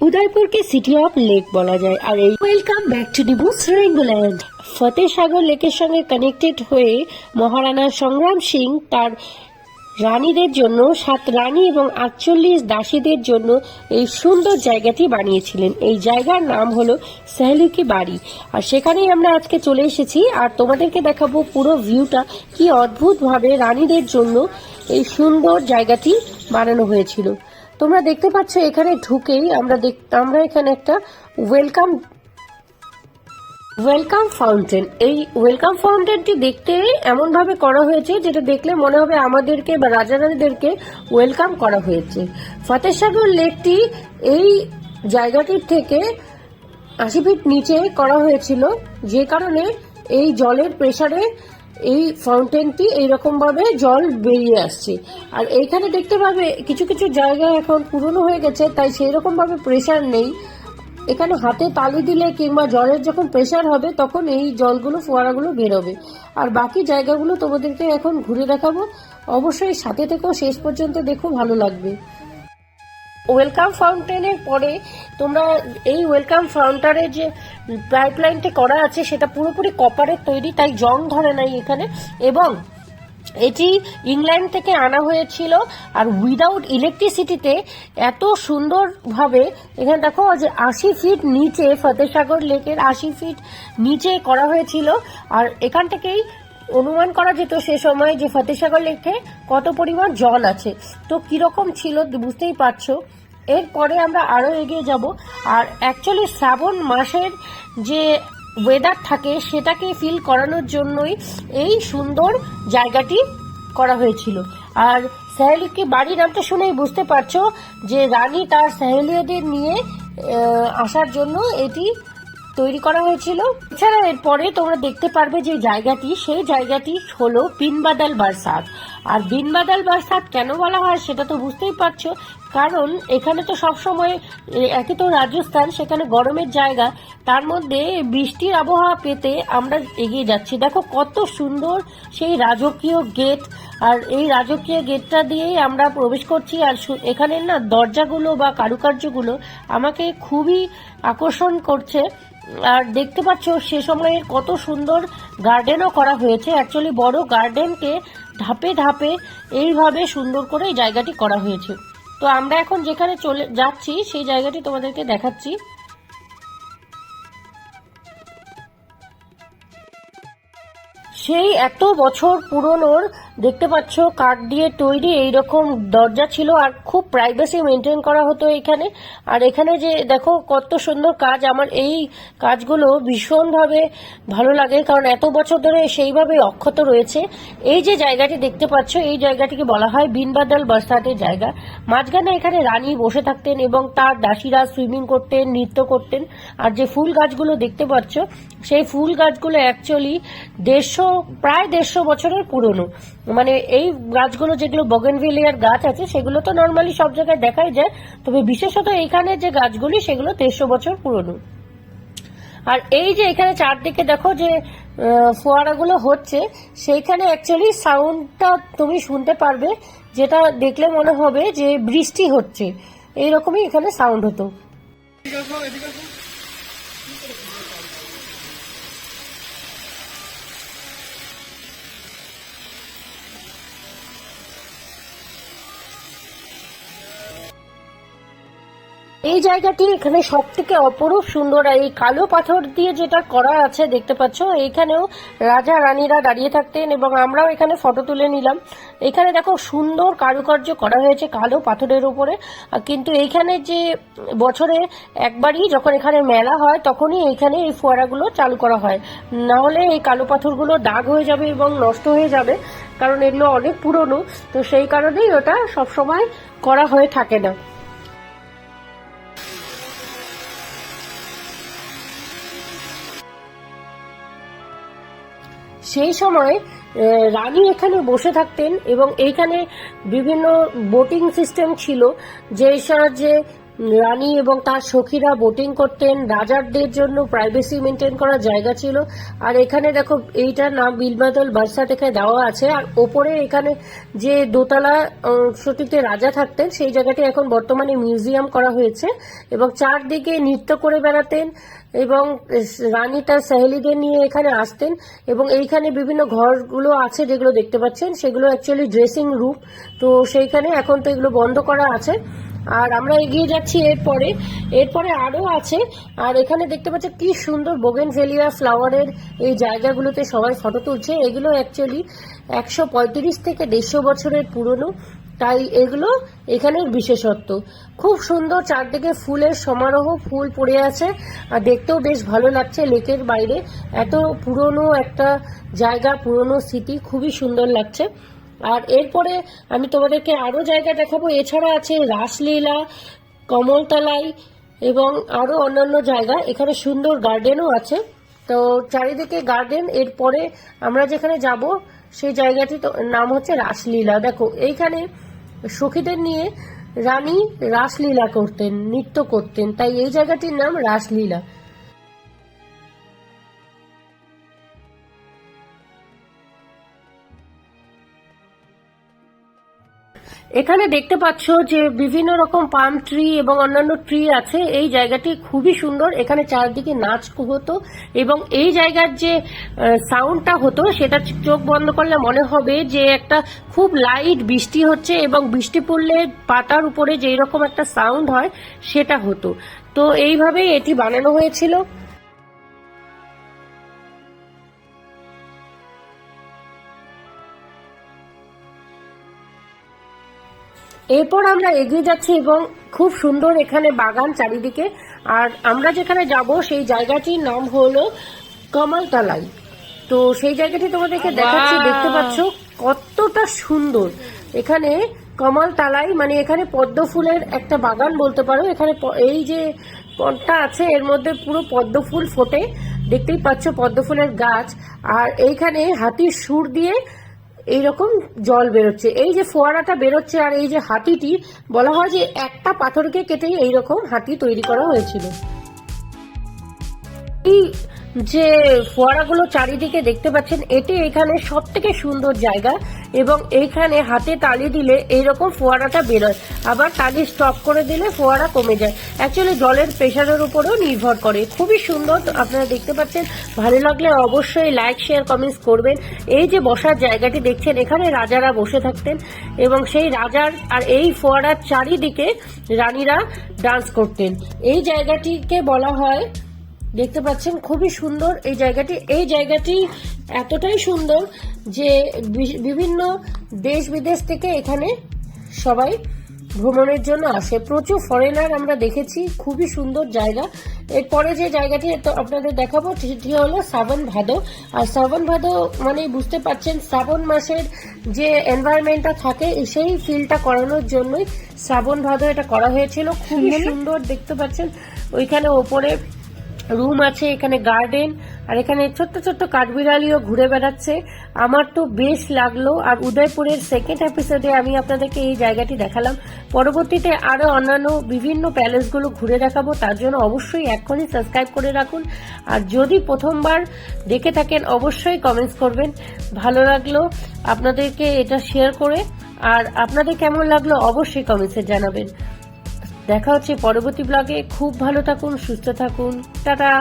উদয়পুরকে city of lake বলা যায়। আর এই ওয়েলকাম ব্যাক টু ডিবুস রেঙ্গুল্যান্ড। ফতেহ সাগর লেকের সঙ্গে কানেক্টেড হয়ে মহারানা সংগ্রাম সিং তার রানীদের জন্য 7 রানী এবং 48 দাসীদের জন্য এই সুন্দর জায়গাটি বানিয়েছিলেন। এই জায়গার নাম হলো সাহেলি কি বাড়ি। আর সেখানেই আমরা আজকে চলে এসেছি আর তোমাদেরকে দেখাবো পুরো ভিউটা কি অদ্ভুত ভাবে রানীদের জন্য এই সুন্দর জায়গাটি বানানো হয়েছিল। তোমরা দেখতে পাচ্ছ এখানে ঢুকেই আমরা এখানে একটা ওয়েলকাম ফাউন্টেন। এই ওয়েলকাম ফাউন্টেনটি দেখতে এমন ভাবে করা হয়েছে যেটা দেখলে মনে হবে আমাদেরকে বা রাজা রানীদেরকে ওয়েলকাম করা হয়েছে। ফতেহ সাগর লেকটি এই জায়গাটির থেকে 80 ফিট নিচে করা হয়েছিল, যে কারণে এই জলের প্রেসারে এই ফাউন্টেনটি এইরকম ভাবে জল বেরিয়ে আসছে। আর এইখানে দেখতে পাবে কিছু কিছু জায়গা এখন পুরনো হয়ে গেছে, তাই সেই রকম ভাবে প্রেসার নেই। এখানে হাতে তালি দিলে কিংবা জলের যখন প্রেসার হবে তখন এই জলগুলো ফোয়ারাগুলো বেরোবে। আর বাকি জায়গাগুলো তোমাদেরকে এখন ঘুরে দেখাবো, অবশ্যই সাথে থেকেও শেষ পর্যন্ত দেখো, ভালো লাগবে। ওয়েলকাম ফাউন্টেনের পরে তোমরা এই ওয়েলকাম ফাউন্টারের যে পাইপলাইনটি করা আছে সেটা পুরোপুরি কপারের তৈরি, তাই জং ধরে নাই এখানে। এবং এটি ইংল্যান্ড থেকে আনা হয়েছিল। আর উইদাউট ইলেকট্রিসিটিতে এত সুন্দরভাবে এখানে দেখো যে 80 ফিট নিচে, ফতেহ সাগর লেকের 80 ফিট নিচে করা হয়েছিল। আর এখান থেকেই অনুমান করা যেত সে সময় যে ফতেহ সাগর লেকে কত পরিমাণ জল আছে। তো কিরকম ছিল বুঝতেই পারছো। এরপরে আমরা আরো এগিয়ে যাব। আর অ্যাকচুয়ালি শ্রাবণ মাসের যে ওয়েদার থাকে সেটাকে ফিল করানোর জন্যই এই সুন্দর জায়গাটি করা হয়েছিল। আর সাহেলি কি বাড়ি নামটা শুনেই বুঝতে পারছো যে রানী তার সাহেলিয়াদের নিয়ে আসার জন্য এটি তৈরি করা হয়েছিল। এছাড়া এরপরে তোমরা দেখতে পারবে যে জায়গাটি, সেই জায়গাটি হলো বিনবাদল বারসাত। আর বিনবাদল বারসাত কেন বলা হয় সেটা তো বুঝতেই পারছো, কারণ এখানে তো সবসময় একে তো রাজস্থান, সেখানে গরমের জায়গা, তার মধ্যে বৃষ্টির আবহাওয়া পেতে আমরা এগিয়ে যাচ্ছি। দেখো কত সুন্দর সেই রাজকীয় গেট। আর এই রাজকীয় গেটটা দিয়েই আমরা প্রবেশ করছি। আর এখানের না দরজাগুলো বা কারুকার্যগুলো আমাকে খুবই আকর্ষণ করছে। আর দেখতে পাচ্ছ সে সময়ের কত সুন্দর গার্ডেনও করা হয়েছে। অ্যাকচুয়ালি বড় গার্ডেনকে ধাপে ধাপে এইভাবে সুন্দর করে এই জায়গাটি করা হয়েছে। তো আমরা এখন যেখানে চলে যাচ্ছি সেই জায়গাটি তোমাদেরকে দেখাচ্ছি। সেই এত বছর পুরনোর দেখতে পাচ্ছ কাঠ দিয়ে তৈরি এইরকম দরজা ছিল। আর খুব প্রাইভেসি মেনটেন করা হতো এখানে। আর এখানে যে দেখো কত সুন্দর কাজ, আমার এই কাজগুলো ভীষণভাবে ভালো লাগে, কারণ এত বছর ধরে সেইভাবে অক্ষত রয়েছে। এই যে জায়গাটি দেখতে পাচ্ছ এই জায়গাটিকে বলা হয় বিনবাদল বারসাতের জায়গা। মাঝখানে এখানে রানী বসে থাকতেন এবং তার দাসীরা সুইমিং করতেন, নৃত্য করতেন। আর যে ফুল গাছগুলো দেখতে পাচ্ছ সেই ফুল গাছগুলো অ্যাকচুয়ালি প্রায় 150 বছরের পুরনো। মানে এই গাছগুলো যেগুলো বগেনভিলিয়ার গাছ আছে সেগুলো তো নর্মালি সব জায়গায় দেখাই যায়, তবে বিশেষত এখানে যে গাছগুলি সেগুলো 150 বছর পুরনো। আর এই যে এখানে চারদিকে দেখো যে ফোয়ারাগুলো হচ্ছে, সেইখানে অ্যাকচুয়ালি সাউন্ডটা তুমি শুনতে পারবে, যেটা দেখলে মনে হবে যে বৃষ্টি হচ্ছে, এইরকমই এখানে সাউন্ড হতো। এই জায়গাটি এখানে সব থেকে অপরূপ সুন্দর। এই কালো পাথর দিয়ে যেটা করা আছে দেখতে পাচ্ছ, এইখানেও রাজা রানীরা দাঁড়িয়ে থাকতেন এবং আমরাও এখানে ফটো তুলে নিলাম। এখানে দেখো সুন্দর কারুকার্য করা হয়েছে কালো পাথরের উপরে। কিন্তু এইখানে যে বছরে একবারই যখন এখানে মেলা হয় তখনই এইখানে এই ফোয়ারাগুলো চালু করা হয়, না হলে এই কালো পাথরগুলো দাগ হয়ে যাবে এবং নষ্ট হয়ে যাবে, কারণ এগুলো অনেক পুরনো। তো সেই কারণেই ওটা সবসময় করা হয়ে থাকে না। সেই সময় রানী এখানে বসে থাকতেন এবং এইখানে বিভিন্ন বোটিং সিস্টেম ছিল, যে সাহায্যে রানী এবং তার সখীরা বোটিং করতেন। রাজারদের জন্য প্রাইভেসি মেনটেন করার জায়গা ছিল। আর এখানে দেখো এইটার নাম বিলবাদল বার্সাত এখানে দেওয়া আছে। আর ওপরে এখানে যে দোতলা অংশটিতে রাজা থাকতেন সেই জায়গাটি এখন বর্তমানে মিউজিয়াম করা হয়েছে। এবং চারদিকে নৃত্য করে বেড়াতেন এবং রানী তার সহেলিদের নিয়ে এখানে আসতেন। এবং এইখানে বিভিন্ন ঘরগুলো আছে যেগুলো দেখতে পাচ্ছেন, সেগুলো অ্যাকচুয়ালি ড্রেসিং রুম। তো সেইখানে এখন তো এগুলো বন্ধ করা আছে। আর আমরা এগিয়ে যাচ্ছি এরপরে আরো আছে। আর এখানে দেখতে পাচ্ছেন কি সুন্দর বোগেনভেলিয়া ফ্লাওয়ারের এই জায়গাগুলোতে সবাই ফটো তুলছে। এগুলো অ্যাকচুয়ালি 135 থেকে 150 বছরের পুরনো, তাই এগুলো এখানের বিশেষত্ব। খুব সুন্দর, চারদিকে ফুলের সমারোহ, ফুল পড়ে আছে আর দেখতেও বেশ ভালো লাগছে। লেকের বাইরে এত পুরনো একটা জায়গা, পুরনো স্মৃতি, খুবই সুন্দর লাগছে। আর এরপরে আমি তোমাদেরকে আরো জায়গা দেখাবো। এছাড়া আছে রাসলীলা, কমলতলাই এবং আরো অন্যান্য জায়গা। এখানে সুন্দর গার্ডেনও আছে। তো চারিদিকে গার্ডেন। এরপরে আমরা যেখানে যাব সেই জায়গাটি নাম হচ্ছে রাসলীলা। দেখো এইখানে সখীদের নিয়ে রানী রাসলীলা করতেন, নৃত্য করতেন, তাই এই জায়গাটির নাম রাসলীলা। এখানে দেখতে পাচ্ছ যে বিভিন্ন রকম পাম ট্রি এবং অন্যান্য ট্রি আছে। এই জায়গাটি খুবই সুন্দর। এখানে চারদিকে নাচ হতো এবং এই জায়গার যে সাউন্ডটা হতো সেটা চোখ বন্ধ করলে মনে হবে যে একটা খুব লাইট বৃষ্টি হচ্ছে এবং বৃষ্টি পড়লে পাতার উপরে যেই রকম একটা সাউন্ড হয় সেটা হতো। তো এইভাবেই এটি বানানো হয়েছিল। এরপর আমরা এগিয়ে যাচ্ছি এবং খুব সুন্দর এখানে বাগান চারিদিকে। আর আমরা যেখানে যাব সেই জায়গাটির নাম হলো কমলতলাই। তো সেই জায়গাটি তোমাদেরকে দেখাচ্ছি, দেখতে পাচ্ছ কতটা সুন্দর। এখানে কমলতলাই মানে এখানে পদ্ম ফুলের একটা বাগান বলতে পারো। এখানে এই যে পটটা আছে এর মধ্যে পুরো পদ্ম ফুল ফোটে, দেখতেই পাচ্ছ পদ্ম ফুলের গাছ। আর এইখানে হাতির সুর দিয়ে এইরকম জল বেরোচ্ছে, এই যে ফোয়ারাটা বেরোচ্ছে। আর এই যে হাতিটি, বলা হয় যে একটা পাথরকে কেটেই এইরকম হাতি তৈরি করা হয়েছিল। এই যে ফোয়ারাগুলো চারিদিকে দেখতে পাচ্ছেন, এটি এখানে সব থেকে সুন্দর জায়গা। এবং এইখানে হাতে তালি দিলে এইরকম ফোয়ারাটা বেরোয়, আবার তালি স্টপ করে দিলে ফোয়ারা কমে যায়। অ্যাকচুয়ালি জলের প্রেশারের উপরেও নির্ভর করে। খুবই সুন্দর, আপনারা দেখতে পাচ্ছেন। ভালো লাগলে অবশ্যই লাইক, শেয়ার, কমেন্টস করবেন। এই যে বসার জায়গাটি দেখছেন, এখানে রাজারা বসে থাকতেন এবং সেই রাজার আর এই ফোয়ারার চারিদিকে রানীরা ডান্স করতেন। এই জায়গাটিকে বলা হয়, দেখতে পাচ্ছেন খুবই সুন্দর এই জায়গাটি এতটাই সুন্দর যে বিভিন্ন দেশ বিদেশ থেকে এখানে সবাই ভ্রমণের জন্য আসে। প্রচুর ফরেনার আমরা দেখেছি। খুবই সুন্দর জায়গা। এরপরে যে জায়গাটি আপনাদের দেখাবো সেটি হলো শ্রাবণ ভাদো। আর শ্রাবণ ভাদো মানে বুঝতে পারছেন, শ্রাবণ মাসের যে এনভায়রনমেন্টটা থাকে সেই ফিলটা করানোর জন্যই শ্রাবণ ভাদো এটা করা হয়েছিল। খুবই সুন্দর, দেখতে পাচ্ছেন। ওইখানে ওপরে রুম আছে, এখানে গার্ডেন, আর এখানে ছোট্ট ছোট্ট কাঠবিড়ালিও ঘুরে বেড়াচ্ছে। আমার তো বেশ লাগলো। আর উদয়পুরের সেকেন্ড এপিসোডে আমি আপনাদেরকে এই জায়গাটি দেখালাম। পরবর্তীতে আরো অন্যান্য বিভিন্ন প্যালেসগুলো ঘুরে দেখাবো। তার জন্য অবশ্যই এখনই সাবস্ক্রাইব করে রাখুন। আর যদি প্রথমবার দেখে থাকেন অবশ্যই কমেন্টস করবেন। ভালো লাগলো আপনাদেরকে এটা শেয়ার করে। আর আপনাদের কেমন লাগলো অবশ্যই কমেন্টসে জানাবেন। দেখা হচ্ছে পরবর্তী ব্লগে। খুব ভালো থাকুন, সুস্থ থাকুন, টাটা।